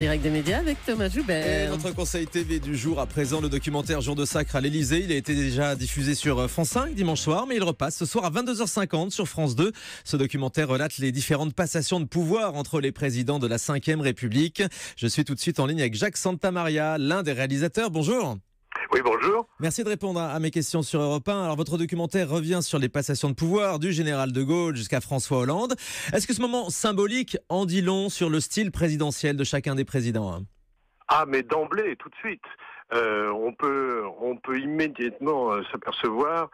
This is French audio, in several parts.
Direct des médias avec Thomas Et Joubert. notre conseil TV du jour, à présent, le documentaire Jour de Sacre à l'Elysée. Il a été déjà diffusé sur France 5 dimanche soir, mais il repasse ce soir à 22h50 sur France 2. Ce documentaire relate les différentes passations de pouvoir entre les présidents de la 5e République. Je suis tout de suite en ligne avec Jacques Santamaria, l'un des réalisateurs. Bonjour. Oui, bonjour. Merci de répondre à mes questions sur Europe 1. Alors, votre documentaire revient sur les passations de pouvoir du général de Gaulle jusqu'à François Hollande. Est-ce que ce moment symbolique en dit long sur le style présidentiel de chacun des présidents ? Ah, mais d'emblée, tout de suite, on peut immédiatement s'apercevoir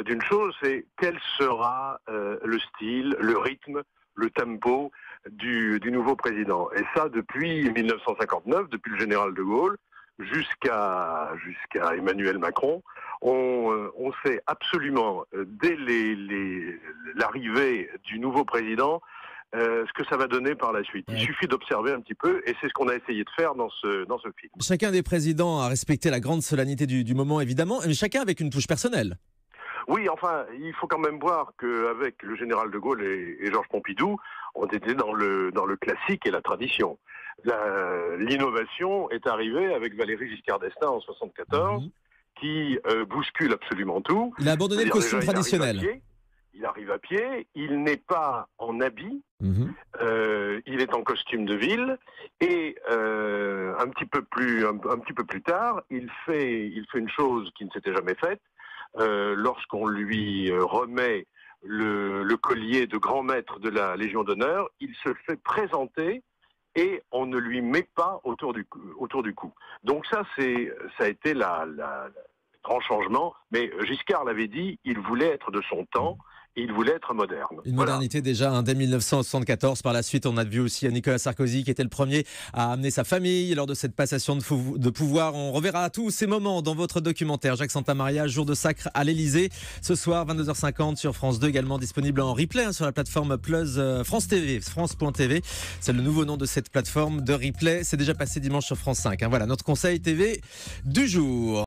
d'une chose, c'est quel sera le style, le rythme, le tempo du nouveau président. Et ça, depuis 1959, depuis le général de Gaulle, jusqu'à Emmanuel Macron, on sait absolument, dès l'arrivée du nouveau président, ce que ça va donner par la suite. Il suffit d'observer un petit peu, et c'est ce qu'on a essayé de faire dans ce film. Chacun des présidents a respecté la grande solennité du moment, évidemment, mais chacun avec une touche personnelle. Oui, enfin, il faut quand même voir qu'avec le général de Gaulle et Georges Pompidou, on était dans le classique et la tradition. L'innovation est arrivée avec Valéry Giscard d'Estaing en 1974, qui bouscule absolument tout. Il a abandonné le costume traditionnel. Il arrive à pied, il n'est pas en habit, il est en costume de ville, et un petit peu plus tard, il fait une chose qui ne s'était jamais faite. Lorsqu'on lui remet le collier de grand maître de la Légion d'honneur, il se fait présenter et on ne lui met pas autour du cou. Donc ça a été le grand changement, mais Giscard l'avait dit, il voulait être de son temps. Il voulait être moderne. Une modernité déjà dès 1974. Par la suite, on a vu aussi Nicolas Sarkozy qui était le premier à amener sa famille lors de cette passation de pouvoir. On reverra tous ces moments dans votre documentaire Jacques Santamaria, Jour de Sacre à l'Elysée. Ce soir, 22h50 sur France 2, également disponible en replay sur la plateforme Plus France TV, France.tv. C'est le nouveau nom de cette plateforme de replay. C'est déjà passé dimanche sur France 5. Voilà notre conseil TV du jour.